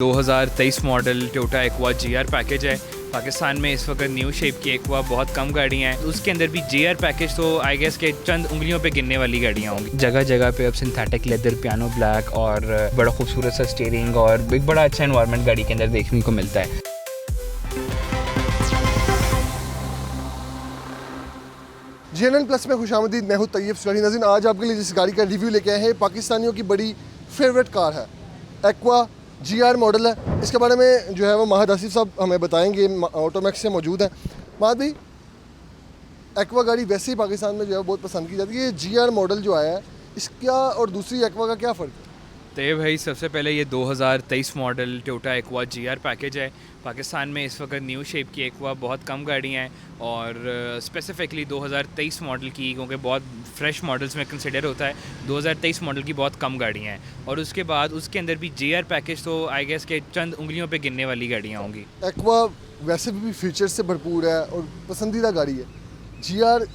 2023 model Toyota Aqua GR package है। पाकिस्तान में इस वक्त न्यू शेप की एक्वा बहुत कम गाड़ियाँ हैं, उसके अंदर भी जीआर पैकेज तो आई गेस के चंद उंगलियों पे गिनने वाली गाड़ियाँ होंगी। जगह जगह पे अब सिंथेटिक लेदर, पियानो ब्लैक और बड़ा खूबसूरत सा स्टीयरिंग और एक बड़ा अच्छा एनवायरनमेंट गाड़ी के अंदर देखने को मिलता है। GNN प्लस में खुशामदीद। मैं हूं तैयब सुलही। नाज़रीन, आज आपके लिए जिस गाड़ी का रिव्यू लेके आए हैं पाकिस्तानियों की बड़ी फेवरेट कार है, एक्वा जीआर मॉडल है। इसके बारे में जो है वो महद आसिफ साहब हमें बताएंगे, ऑटोमैक्स से मौजूद हैं। महद भाई, एक्वा गाड़ी वैसे ही पाकिस्तान में जो है बहुत पसंद की जाती है। जीआर मॉडल जो आया है, इसका और दूसरी एक्वा का क्या फ़र्क है? तो ये भाई सबसे पहले ये 2023 model Toyota Aqua GR package है। पाकिस्तान में इस वक्त न्यू शेप की एक्वा बहुत कम गाड़ियाँ हैं और स्पेसिफिकली 2023 मॉडल की, क्योंकि बहुत फ्रेश मॉडल्स में कंसिडर होता है, 2023 मॉडल की बहुत कम गाड़ियाँ हैं। और उसके बाद उसके अंदर भी जीआर पैकेज तो आई गेस के चंद उंगलियों पे गिनने वाली गाड़ियाँ होंगी। एक्वा वैसे भी फीचर्स से भरपूर है और पसंदीदा गाड़ी है। जीआर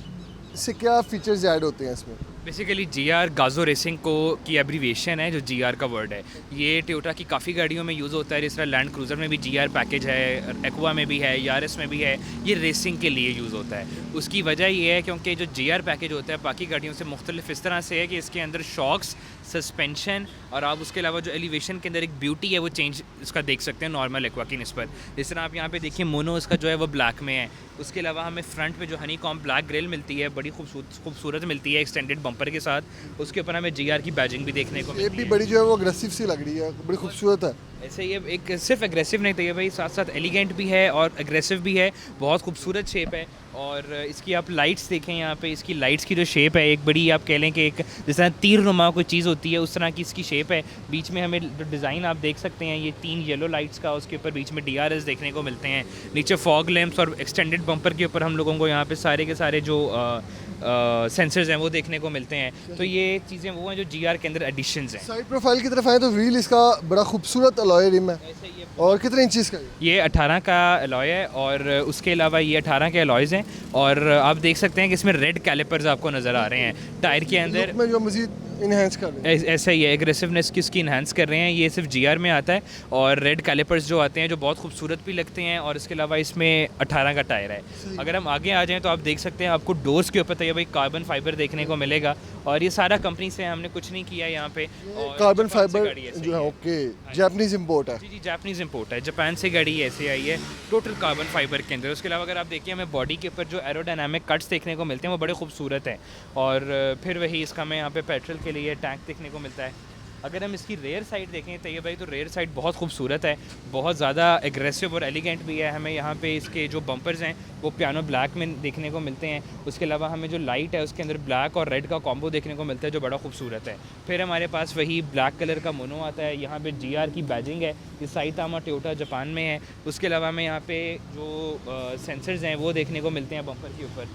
से क्या फ़ीचर्स ऐड होते हैं इसमें? बेसिकली जीआर गाजो रेसिंग को की एब्रीविएशन है, जो जीआर का वर्ड है। ये टोयोटा की काफ़ी गाड़ियों में यूज़ होता है, जिस तरह लैंड क्रूज़र में भी जीआर पैकेज है, एक्वा में भी है, यारिस में भी है। ये रेसिंग के लिए यूज़ होता है। उसकी वजह ये है क्योंकि जो जीआर पैकेज होता है बाकी गाड़ियों से मुख्तलिफ इस तरह से है कि इसके अंदर शॉक्स, सस्पेंशन और आप उसके अलावा जो एलिवेशन के अंदर एक ब्यूटी है वो चेंज इसका देख सकते हैं नॉर्मल एक्वा की निस्बत। जिस तरह आप यहाँ पे देखिए, मोनो इसका जो है वो ब्लैक में है। उसके अलावा हमें फ्रंट पे जो हनी कॉम ब्लैक ग्रिल मिलती है, बड़ी खूबसूरत मिलती है एक्सटेंडेड बम्पर के साथ। उसके ऊपर हमें जीआर की बैजिंग भी देखने को मिलती है। ये भी बड़ी जो है वो अग्रेसिव सी लग रही है, बड़ी खूबसूरत है। ऐसे ये एक सिर्फ एग्रेसिव नहीं था ये भाई, साथ साथ एलिगेंट भी है और एग्रेसिव भी है। बहुत खूबसूरत शेप है। और इसकी आप लाइट्स देखें, यहाँ पे इसकी लाइट्स की जो शेप है, एक बड़ी आप कह लें कि एक जिस तरह तीर नुमा कोई चीज़ होती है उस तरह की इसकी शेप है। बीच में हमें जो डिज़ाइन आप देख सकते हैं, ये 3 येलो लाइट्स का, उसके ऊपर बीच में DRS देखने को मिलते हैं। नीचे फॉग लैंप्स और एक्सटेंडेड बम्पर के ऊपर हम लोगों को यहाँ पे सारे के सारे जो सेंसर्स हैं वो देखने को मिलते हैं। तो ये चीज़ें वो हैं जो जीआर के अंदर एडिशंस हैं। साइड प्रोफाइल की तरफ आए तो व्हील इसका बड़ा खूबसूरत अलॉय रिम है। और कितने इंचेस का? ये 18 का अलॉय है और उसके अलावा ये 18 के अलॉयज़ हैं। और आप देख सकते हैं कि इसमें रेड कैलिपर्स आपको नज़र आ रहे हैं टायर के अंदर, में जो मजीद इनहेंस कर रहे हैं। ऐसा ही है, एग्रेसिवनेस की उसकी इन्हांस कर रहे हैं। ये सिर्फ जीआर में आता है। और रेड कैलिपर्स जो आते हैं जो बहुत खूबसूरत भी लगते हैं। और इसके अलावा इसमें 18 का टायर है। अगर हम आगे आ जाएं तो आप देख सकते हैं, आपको डोर्स के ऊपर तो ये भाई कार्बन फाइबर देखने को मिलेगा। और ये सारा कंपनी से, हमने कुछ नहीं किया यहाँ पे। और कार्बन फाइबर जो है, ओके, जापानीज इंपोर्ट है। जी, जापानीज इंपोर्ट है, जापान से गाड़ी ऐसे आई है टोटल कार्बन फाइबर के अंदर। उसके अलावा अगर आप देखिए, हमें बॉडी के ऊपर जो एरोडायनामिक कट्स देखने को मिलते हैं वो बड़े खूबसूरत हैं। और फिर वही इसका हमें यहाँ पे पेट्रोल के लिए टैंक देखने को मिलता है। अगर हम इसकी रेयर साइड देखें तो ये भाई, तो रेयर साइड बहुत खूबसूरत है, बहुत ज़्यादा एग्रेसिव और एलिगेंट भी है। हमें यहाँ पे इसके जो बम्पर्स हैं वो पियानो ब्लैक में देखने को मिलते हैं। उसके अलावा हमें जो लाइट है उसके अंदर ब्लैक और रेड का कॉम्बो देखने को मिलता है जो बड़ा खूबसूरत है। फिर हमारे पास वही ब्लैक कलर का मोनो आता है। यहाँ पे जीआर की बैजिंग है, ये साइतामा टोयोटा जापान में है। उसके अलावा हमें यहाँ पे जो सेंसर्स हैं वो देखने को मिलते हैं बम्पर के ऊपर।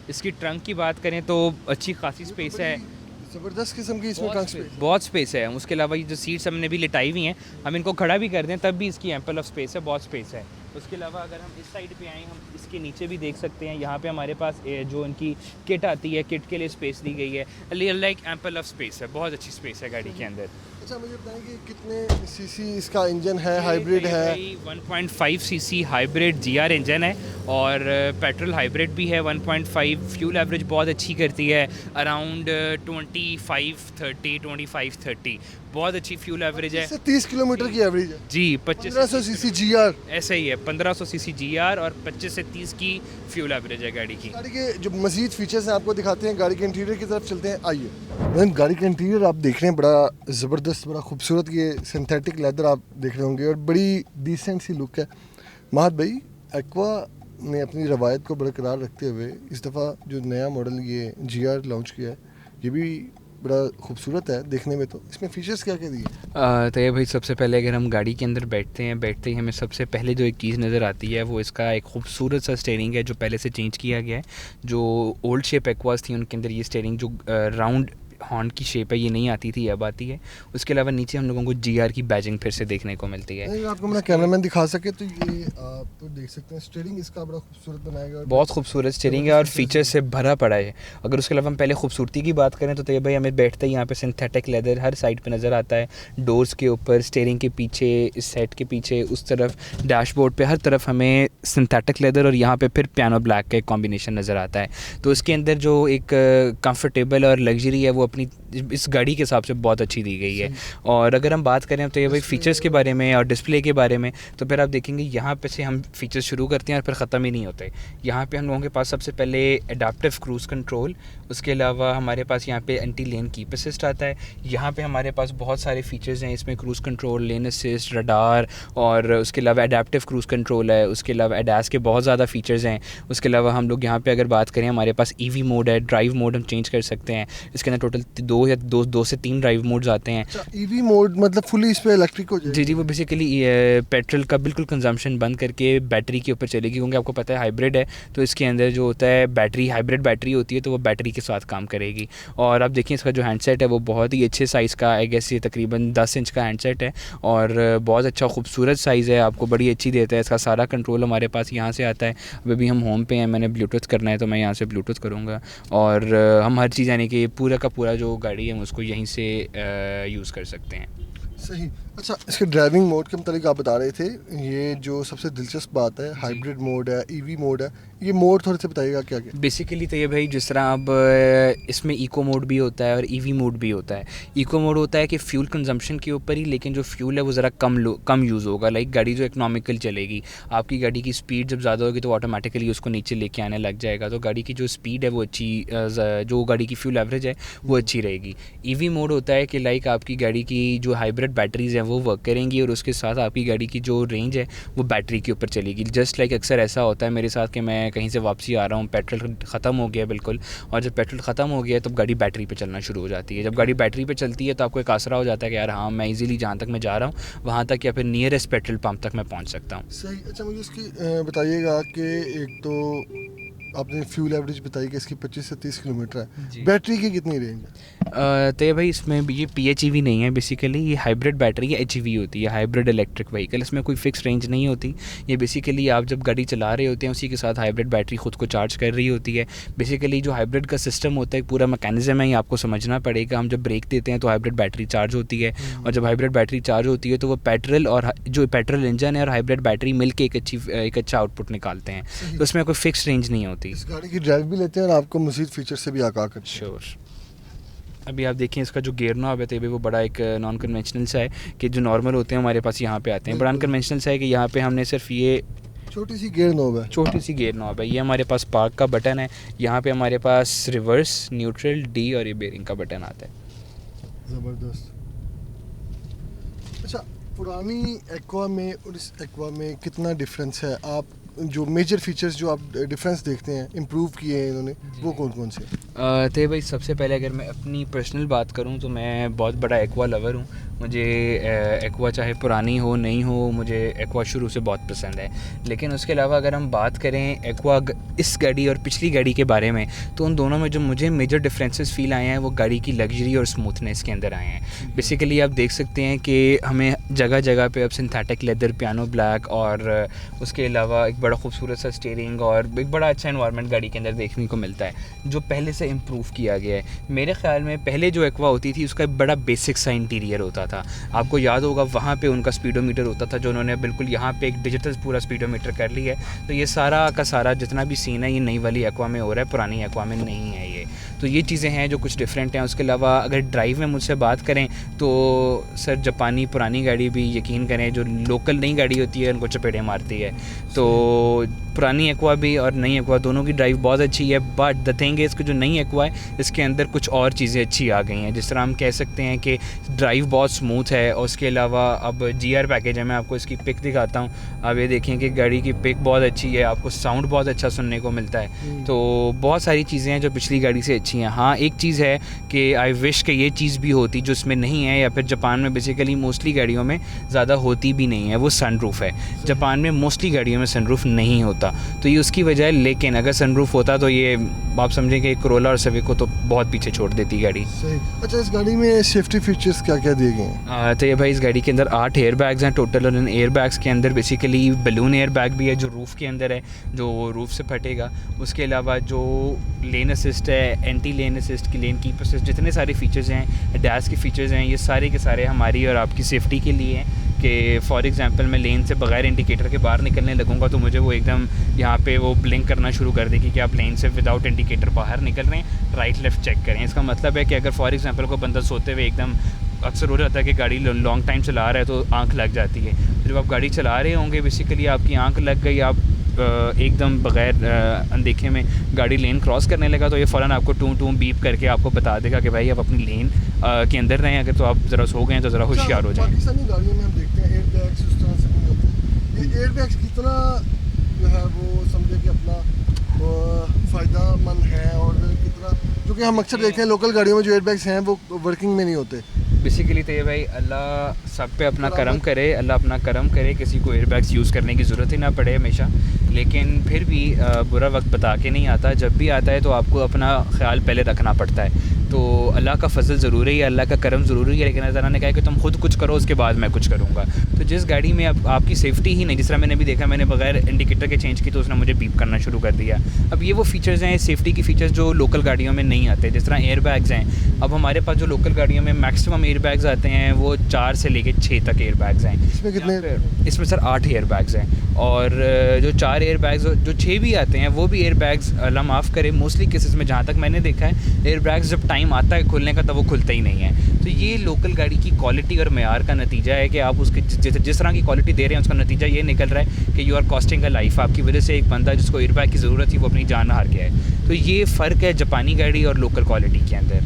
इसकी ट्रंक की बात करें तो अच्छी खासी स्पेस है, ज़बरदस्त किस्म की इसमें ट्रंक स्पेस, बहुत स्पेस है। उसके अलावा ये जो सीट्स हमने भी लिटाई हुई हैं, हम इनको खड़ा भी कर दें तब भी इसकी एम्पल ऑफ स्पेस है, बहुत स्पेस है। उसके अलावा अगर हम इस साइड पे आएँ, हम इसके नीचे भी देख सकते हैं। यहाँ पे हमारे पास जो इनकी किट आती है, किट के लिए स्पेस दी गई है। लाइक एम्पल ऑफ स्पेस है, बहुत अच्छी स्पेस है गाड़ी के अंदर। अच्छा, मुझे बताएं कि कितने सीसी इसका इंजन है? हाइब्रिड है? 1.5 सीसी हाइब्रिड जीआर इंजन है और पेट्रोल हाइब्रिड भी है। 1.5 फ्यूल एवरेज बहुत अच्छी करती है, अराउंड 25-30 बहुत अच्छी फ्यूल एवरेज है। 30 किलोमीटर की एवरेज है जी। 1500 सीसी जीआर, ऐसा ही है, 1500 सीसी जीआर और 25 से 30 की फ्यूल एवरेज है गाड़ी की। गाड़ी के जो मजीद फीचर्स हैं आपको दिखाते हैं। गाड़ी के इंटीरियर की तरफ चलते हैं, आइए। गाड़ी का इंटीरियर आप देख रहे हैं, बड़ा ज़बरदस्त, बड़ा खूबसूरत। ये सिंथेटिक लेदर आप देख रहे होंगे और बड़ी डिसेंट सी लुक है। महद भाई, एक्वा ने अपनी रवायत को बरकरार रखते हुए इस दफ़ा जो नया मॉडल ये जीआर लॉन्च किया है, ये भी बड़ा खूबसूरत है देखने में। तो इसमें फीचर्स क्या क्या दिए? तो ये भाई, सबसे पहले अगर हम गाड़ी के अंदर बैठते ही हमें सबसे पहले जो एक चीज़ नज़र आती है वो इसका एक खूबसूरत सा स्टीयरिंग है जो पहले से चेंज किया गया है। जो ओल्ड शेप एक्वास थी उनके अंदर ये स्टीयरिंग जो राउंड हॉर्न की शेप है ये नहीं आती थी, अब आती है। उसके अलावा नीचे हम लोगों को GR की बैजिंग फिर से देखने को मिलती है। आपको मेरा कैमरामैन दिखा सके तो ये आप तो देख सकते हैं, स्टीयरिंग इसका बड़ा खूबसूरत बनाएगा, बहुत खूबसूरत स्टीयरिंग है और फीचर से भरा पड़ा है। अगर उसके अलावा हम पहले खूबसूरती की बात करें तो तैयब भाई हमें बैठते ही यहाँ पे सिंथेटिक लेदर हर साइड पे नज़र आता है, डोर्स के ऊपर, स्टीयरिंग के पीछे, इस सेट के पीछे, उस तरफ डैशबोर्ड पे, हर तरफ हमें सिंथेटिक लेदर और यहाँ पे फिर पियानो ब्लैक का एक कॉम्बिनेशन नज़र आता है। तो इसके अंदर जो एक कंफर्टेबल और लग्जरी है वो अपनी इस गाड़ी के हिसाब से बहुत अच्छी दी गई है। और अगर हम बात करें तो ये भाई फ़ीचर्स के बारे में और डिस्प्ले के बारे में, तो फिर आप देखेंगे यहाँ पे से हम फ़ीचर्स शुरू करते हैं और फिर ख़त्म ही नहीं होते। यहाँ पे हम लोगों के पास सबसे पहले एडाप्टिव क्रूज़ कंट्रोल, उसके अलावा हमारे पास यहाँ पे एंटी लेन कीप असिस्ट आता है। यहाँ पे हमारे पास बहुत सारे फ़ीचर्स हैं, इसमें cruise control, lane assist, radar और उसके अलावा एडाप्टिव क्रूज़ कंट्रोल है। उसके अलावा एडास के बहुत ज़्यादा फ़ीचर्स हैं। उसके अलावा हम लोग यहाँ पे अगर बात करें, हमारे पास EV मोड है, ड्राइव मोड हम चेंज कर सकते हैं। इसके अंदर टोटल दो से तीन ड्राइव मोड्स आते हैं। EV मोड मतलब फुली इस पे इलेक्ट्रिक हो जाएगी? जी, वो बेसिकली पेट्रोल का बिल्कुल कंजम्पशन बंद करके बैटरी के ऊपर चलेगी, क्योंकि आपको पता है हाइब्रिड है तो इसके अंदर जो होता है बैटरी, हाइब्रिड बैटरी होती है, तो वो बैटरी के साथ काम करेगी। और आप देखिए इसका जो हैंडसेट है वो बहुत ही अच्छे साइज़ का, आई गेस ये तकरीबन 10 इंच का हैंडसेट है और बहुत अच्छा खूबसूरत साइज़ है, आपको बड़ी अच्छी देता है। इसका सारा कंट्रोल हमारे पास यहाँ से आता है। अभी हम होम पे हैं, मैंने ब्लूटूथ करना है तो मैं यहाँ से ब्लूटूथ करूँगा और हम हर चीज़ यानी कि पूरा का पूरा जो गाड़ी है हम उसको यहीं से यूज़ कर सकते हैं। सही। अच्छा, इसके ड्राइविंग मोड के मतलब आप बता रहे थे, ये जो सबसे दिलचस्प बात है, हाइब्रिड मोड है, EV मोड है, ये मोड थोड़े से बताइएगा क्या क्या? बेसिकली तो ये भाई जिस तरह अब इसमें इको मोड भी होता है और EV मोड भी होता है। इको मोड होता है कि फ्यूल कंजम्पशन के ऊपर ही, लेकिन जो फ्यूल है वो ज़रा कम यूज़ होगा। लाइक गाड़ी जो इकोनॉमिकल चलेगी, आपकी गाड़ी की स्पीड जब ज़्यादा होगी तो ऑटोमेटिकली उसको नीचे लेके आने लग जाएगा, तो गाड़ी की जो स्पीड है वो अच्छी, जो गाड़ी की फ्यूल एवरेज है वो अच्छी रहेगी। EV मोड होता है कि लाइक आपकी गाड़ी की जो हाइब्रिड बैटरीज़ हैं वो वर्क करेंगी और उसके साथ आपकी गाड़ी की जो रेंज है वो बैटरी के ऊपर चलेगी। जस्ट लाइक अक्सर ऐसा होता है मेरे साथ कि मैं कहीं से वापसी आ रहा हूँ, पेट्रोल ख़त्म हो गया बिल्कुल, और जब पेट्रोल ख़त्म हो गया तब गाड़ी बैटरी पे चलना शुरू हो जाती है। जब गाड़ी बैटरी पे चलती है तो आपको एक आसरा हो जाता है कि यार हाँ, मैं इजीली जहाँ तक मैं जा रहा हूँ वहाँ तक या फिर नियरेस्ट पेट्रोल पंप तक मैं पहुँच सकता हूँ। सही। अच्छा, मुझे इसकी बताइएगा कि एक तो आपने फ्यूल एवरेज बताई कि इसकी 25 से 30 किलोमीटर है, बैटरी की कितनी रेंज है? तो भाई इसमें ये PHEV नहीं है, बेसिकली ये हाइब्रिड बैटरी है, HEV होती है, हाइब्रिड इलेक्ट्रिक व्हीकल। इसमें कोई फिक्स रेंज नहीं होती, ये बेसिकली आप जब गाड़ी चला रहे होते हैं उसी के साथ हाइब्रिड बैटरी ख़ुद को चार्ज कर रही होती है। बेसिकली जो हाइब्रिड का सिस्टम होता है, पूरा मैकेनिज्म है, ये आपको समझना पड़ेगा। हम जब ब्रेक देते हैं तो हाइब्रिड बैटरी चार्ज होती है और जब हाइब्रिड बैटरी चार्ज होती है तो वो पेट्रोल और जो पेट्रोल इंजन है और हाइब्रिड बैटरी मिल के एक अच्छा आउटपुट निकालते हैं। तो उसमें कोई फिक्स रेंज नहीं होती। इस गाड़ी की ड्राइव भी लेते हैं और आपको मज़ीद फीचर से भी आगाह करते हैं। श्योर। अभी आप देखें इसका जो गियर नॉब है तो वो बड़ा एक नॉन कन्वेंशनल सा है कि जो नॉर्मल होते हैं हमारे पास यहाँ पे आते हैं, बड़ा अनकन्वेंशनल सा है कि यहाँ पे हमने सिर्फ ये छोटी सी गियर नॉब है, छोटी सी गियर नॉब है। ये हमारे पास पार्क का बटन है, यहाँ पे हमारे पास रिवर्स, न्यूट्रल, D और ये बेयरिंग का बटन आता है। ज़बरदस्त। अच्छा, पुरानी एक्वा में और इस एक्वा में कितना डिफरेंस है? आप जो मेजर फीचर्स जो आप डिफरेंस देखते हैं इम्प्रूव किए हैं इन्होंने, वो कौन कौन से? तो भाई सबसे पहले अगर मैं अपनी पर्सनल बात करूं तो मैं बहुत बड़ा एक्वा लवर हूं। मुझे एक्वा चाहे पुरानी हो नहीं हो, मुझे एक्वा शुरू से बहुत पसंद है। लेकिन उसके अलावा अगर हम बात करें एक्वा इस गाड़ी और पिछली गाड़ी के बारे में, तो उन दोनों में जो मुझे मेजर डिफरेंसेस फ़ील आए हैं वो गाड़ी की लग्जरी और स्मूथनेस के अंदर आए हैं। बेसिकली आप देख सकते हैं कि हमें जगह जगह पे अब सिंथेटिक लेदर, पियानो ब्लैक और उसके अलावा एक बड़ा खूबसूरत सा स्टीयरिंग और एक बड़ा अच्छा एनवायरनमेंट गाड़ी के अंदर देखने को मिलता है, जो पहले से इम्प्रूव किया गया है। मेरे ख़्याल में पहले जो एक्वा होती थी उसका एक बड़ा बेसिक सा इंटीरियर होता था। आपको याद होगा वहाँ पे उनका स्पीडोमीटर होता था, जो उन्होंने बिल्कुल यहाँ पे एक डिजिटल पूरा स्पीडोमीटर कर लिया है। तो ये सारा का सारा जितना भी सीन है ये नई वाली एक्वा में हो रहा है, पुरानी एक्वा में नहीं है ये। तो ये चीज़ें हैं जो कुछ डिफरेंट हैं। उसके अलावा अगर ड्राइव में मुझसे बात करें तो सर जापानी पुरानी गाड़ी भी यकीन करें जो लोकल नई गाड़ी होती है उनको चपेटे मारती है। तो पुरानी एक्वा भी और नई एक्वा दोनों की ड्राइव बहुत अच्छी है। बट द थिंग इज़ कि जो नई एक्वा है इसके अंदर कुछ और चीज़ें अच्छी आ गई हैं। जिस तरह हम कह सकते हैं कि ड्राइव बहुत स्मूथ है। और उसके अलावा अब GR पैकेज है, मैं आपको इसकी पिक दिखाता हूँ। आप ये देखें कि गाड़ी की पिक बहुत अच्छी है, आपको साउंड बहुत अच्छा सुनने को मिलता है। तो बहुत सारी चीज़ें हैं जो पिछली गाड़ी से अच्छी हैं। हाँ, एक चीज़ है कि आई विश कि ये चीज़ भी होती जो इसमें नहीं है, या फिर जापान में बेसिकली मोस्टली गाड़ियों में ज़्यादा होती भी नहीं है, वो सनरूफ़ है। जापान में मोस्टली गाड़ियों में सनरूफ़ नहीं होता, तो ये उसकी वजह है। लेकिन अगर सनरूफ़ होता तो ये आप समझें कि कोरोला और सिविक को तो बहुत पीछे छोड़ देती गाड़ी। सही। अच्छा, इस गाड़ी में सेफ्टी फीचर्स क्या क्या दिए गए हैं? तो ये भाई इस गाड़ी के अंदर 8 एयर बैग्स हैं टोटल, और इन एयर बैग्स के अंदर बेसिकली बलून एयर बैग भी है जो रूफ़ के अंदर है, जो रूफ़ से फटेगा। उसके अलावा जो लेन असिस्ट है, एंटी लेन असिस्ट की, लेन कीप असिस्ट, जितने सारे फीचर्स हैं, डैश के फीचर्स हैं, ये सारे के सारे हमारी और आपकी सेफ्टी के लिए हैं। कि फॉर एग्जांपल मैं लेन से बगैर इंडिकेटर के बाहर निकलने लगूंगा तो मुझे वो एकदम यहाँ पे वो ब्लिंक करना शुरू कर देगी कि आप लेन से विदाउट इंडिकेटर बाहर निकल रहे हैं, राइट लेफ़्ट चेक करें। इसका मतलब है कि अगर फॉर एग्जांपल कोई बंदा सोते हुए एकदम, अक्सर हो जाता है कि गाड़ी लॉन्ग टाइम चला रहा है तो आंख लग जाती है। तो जब आप गाड़ी चला रहे होंगे बेसिकली आपकी आंख लग गई, आप एकदम बग़ैर अनदेखे में गाड़ी लेन क्रॉस करने लगा, तो ये फ़ौरन आपको टू बीप करके आपको बता देगा कि भाई आप अपनी लेन के अंदर रहें। अगर तो आप ज़रा सो गए हैं तो ज़रा होशियार हो जाएं। पाकिस्तानी गाड़ियों में हम देखते हैं एयर बैग्स उस तरह से नहीं होते। ये एयर बैग्स कितना जो है वो समझे कि अपना फ़ायदेमंद है, और कितना, जो कि हम अक्सर देखते हैं लोकल गाड़ियों में जो एयर बैग्स हैं वो वर्किंग में नहीं होते। बेसिकली तो ये भाई अल्लाह सब पे अपना करम करे, अल्लाह अपना करम करे, किसी को एयरबैग्स यूज़ करने की ज़रूरत ही ना पड़े हमेशा। लेकिन फिर भी बुरा वक्त बता के नहीं आता, जब भी आता है तो आपको अपना ख्याल पहले रखना पड़ता है। तो अल्लाह का फजल ज़रूरी है, अल्लाह का करम ज़रूरी है, लेकिन अल्लाह ताला ने कहा कि तुम खुद कुछ करो उसके बाद मैं कुछ करूँगा। तो जिस गाड़ी में अब आपकी सेफ्टी ही नहीं, जिस तरह मैंने भी देखा, मैंने बगैर इंडिकेटर के चेंज की तो उसने मुझे बीप करना शुरू कर दिया। अब ये वो फीचर्स हैं, सेफ्टी की फ़ीचर्स जो लोकल गाड़ियों में नहीं आते, जिस तरह एयर बैग्स हैं। अब हमारे पास जो लोकल गाड़ियों में मैक्सिमम एयर बैग्स आते हैं वो 4 से लेके 6 तक एयर बैग्स हैं। इसमें कितने? इसमें सर 8 एयर बैग्स हैं, और जो 4 एयर बैग्स, जो 6 भी आते हैं वो भी एयर बैग्स अल्लाह माफ़ करे मोस्टली केसेस में जहाँ तक मैंने देखा है एयर बैग्स जब टाइम आता है खुलने का तब वो खुलता ही नहीं है। तो ये लोकल गाड़ी की क्वालिटी और मेयार का नतीजा है कि आप उसके जिस तरह की क्वालिटी दे रहे हैं उसका नतीजा ये निकल रहा है कि you are costing a life. आपकी वजह से एक बंदा जिसको एयर बैग की ज़रूरत थी वो अपनी जान हार गया है। तो ये फ़र्क है जापानी गाड़ी और लोकल क्वालिटी के अंदर।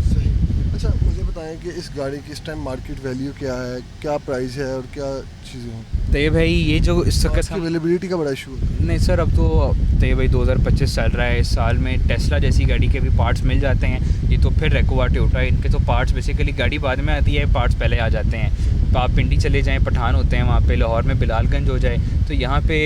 सही। अच्छा, मुझे बताएं कि इस गाड़ी की इस टाइम मार्केट वैल्यू क्या है, क्या प्राइस है और क्या चीज़ें हैं? तो ये भाई ये जो इस वक्त अवेलेबिलिटी का बड़ा इशू है। नहीं सर, अब तो ये भाई 2025 चल रहा है, इस साल में टेस्ला जैसी गाड़ी के भी पार्ट्स मिल जाते हैं। ये तो फिर रेकोवा टोयोटा, इनके तो पार्ट्स बेसिकली गाड़ी बाद में आती है, पार्ट्स पहले आ जाते हैं। तो आप पिंडी चले जाएं, पठान होते हैं वहाँ पे, लाहौर में बिलालगंज हो जाए, तो यहाँ पे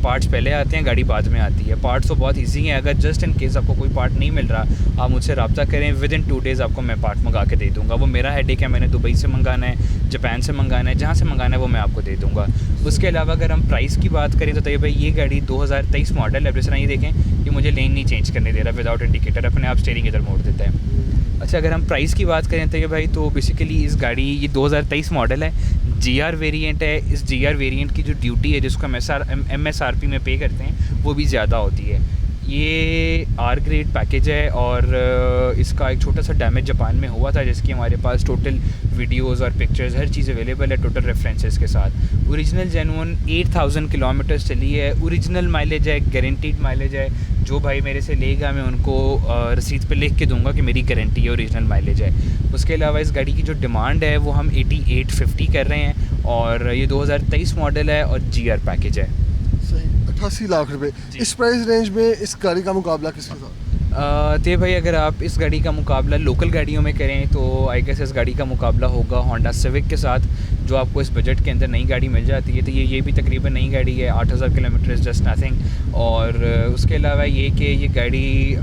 पार्ट्स पहले आते हैं, गाड़ी बाद में आती है। पार्ट्स तो बहुत ईजी हैं, अगर जस्ट इन केस आपको कोई पार्ट नहीं मिल रहा आप मुझसे रब्ता करें, विद इन 2 डेज़ आपको मैं पार्ट मंगा के दे दूँगा। वो मेरा हेडेक है, मैंने दुबई से मंगाना है, जापान से मंगाना है, जहाँ से मंगाना है वो मैं आपको दे दूँगा। उसके अलावा अगर हम प्राइस की बात करें तो ये भाई ये गाड़ी 2023 मॉडल है। जिस तरह ये देखें, ये मुझे लेन नहीं चेंज करने दे रहा, विदाउट इंडिकेटर अपने आप स्टीयरिंग इधर मोड़ देता है। अच्छा, अगर हम प्राइस की बात करें तो ये भाई तो बेसिकली इस गाड़ी ये 2023 मॉडल है, GR वेरिएंट है। इस GR वेरिएंट की जो ड्यूटी है जिसको हम MSRP में पे करते हैं वो भी ज़्यादा होती है। ये R ग्रेड पैकेज है, और इसका एक छोटा सा डैमेज जापान में हुआ था जिसकी हमारे पास टोटल वीडियोस और पिक्चर्स हर चीज़ अवेलेबल है टोटल रेफरेंसेस के साथ। ओरिजिनल जेन्युइन 8000 किलोमीटर्स चली है, ओरिजिनल माइलेज है, गारंटीड माइलेज है। जो भाई मेरे से लेगा मैं उनको रसीद पे लिख के दूंगा कि मेरी गारंटी है, ओरिजिनल माइलेज है। उसके अलावा इस गाड़ी की जो डिमांड है वो हम 8850 कर रहे हैं, और ये 2023 मॉडल है और GR पैकेज है। सही। 88 लाख रुपए इस प्राइस रेंज में इस गाड़ी का मुकाबला किसके साथ? तो भाई अगर आप इस गाड़ी का मुकाबला लोकल गाड़ियों में करें तो आई गेस इस गाड़ी का मुकाबला होगा होंडा सिविक के साथ, जो आपको इस बजट के अंदर नई गाड़ी मिल जाती है। तो ये भी तकरीबन नई गाड़ी है, 8000 किलोमीटर जस्ट नथिंग। और उसके अलावा ये कि ये गाड़ी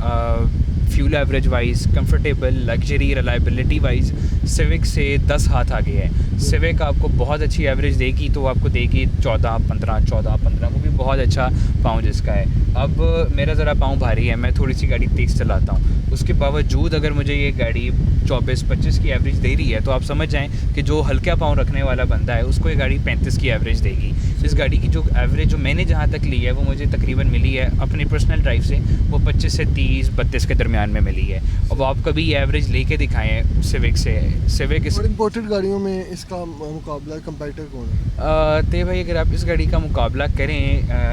fuel average wise, comfortable, luxury, reliability wise civic से 10 हाथ आगे है। सिविक आपको बहुत अच्छी एवरेज देगी, तो आपको देगी 14-15, वो भी बहुत अच्छा पाँव जिसका है। अब मेरा ज़रा पाँव भारी है, मैं थोड़ी सी गाड़ी तेज़ चलाता हूँ, उसके बावजूद अगर मुझे ये गाड़ी 24-25 की एवरेज दे रही है तो आप समझ जाएँ कि जो हल्का पाँव रखने वाला बंदा है उसको ये गाड़ी 35 की एवरेज देगी। इस गाड़ी की जो एवरेज जो मैंने जहाँ तक ली है वो मुझे तकरीबन मिली है अपनी पर्सनल ड्राइव से, वो 25 से 30-32 के दरमियान में मिली है। अब आप कभी ये एवरेज लेके दिखाएं सिविक से। सिविक इस इंपोर्टेड गाड़ियों में इसका मुकाबला कंपैरेटर कौन है? तो भाई अगर आप इस गाड़ी का मुकाबला करें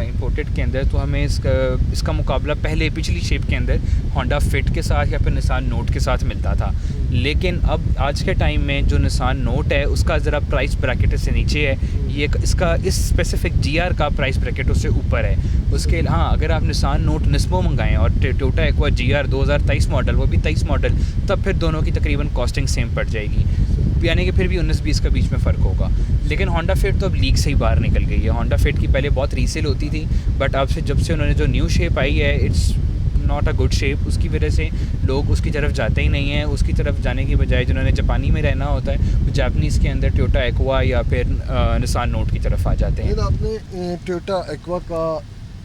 इंपोर्टेड के अंदर तो हमें इसका मुकाबला पहले पिछली शेप के अंदर होंडा फिट के साथ या फिर निसान नोट के साथ मिलता था। लेकिन अब आज के टाइम में जो निसान नोट है उसका ज़रा प्राइस ब्रैकेट से नीचे है, ये इसका इस स्पेसिफिक GR का प्राइस ब्रैकेट उससे ऊपर है। उसके हाँ, अगर आप निसान नोट निस्मो मंगाएं और टोयोटा एक्वा GR 2023 मॉडल, वो भी 23 मॉडल, तब फिर दोनों की तकरीबन कॉस्टिंग सेम पड़ जाएगी, यानी कि फिर भी 19-20 का बीच में फ़र्क होगा। लेकिन होंडा फिट तो अब लीग से ही बाहर निकल गई है। होंडा फिट की पहले बहुत रीसेल होती थी, बट अब से जब से उन्होंने जो न्यू शेप आई है, it's not a good shape. उसकी वजह से लोग उसकी तरफ जाते ही नहीं हैं। उसकी तरफ जाने की बजाय जिन्होंने जापानी में रहना होता है, वो जापानीज़ के अंदर टोयोटा एक्वा या फिर निसान नोट की तरफ आ जाते हैं। आपने टोयोटा एक्वा का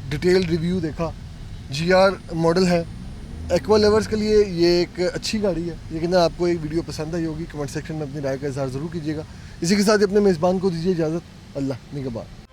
डिटेल रिव्यू देखा, GR मॉडल है। एक्वा लवर्स के लिए ये एक अच्छी गाड़ी है। लेकिन आपको एक वीडियो पसंद आई होगी, कमेंट सेक्शन में अपनी राय का इज़हार ज़रूर कीजिएगा। इसी के साथ अपने मेज़बान को दीजिए इजाज़त। अल्लाह निगहबान।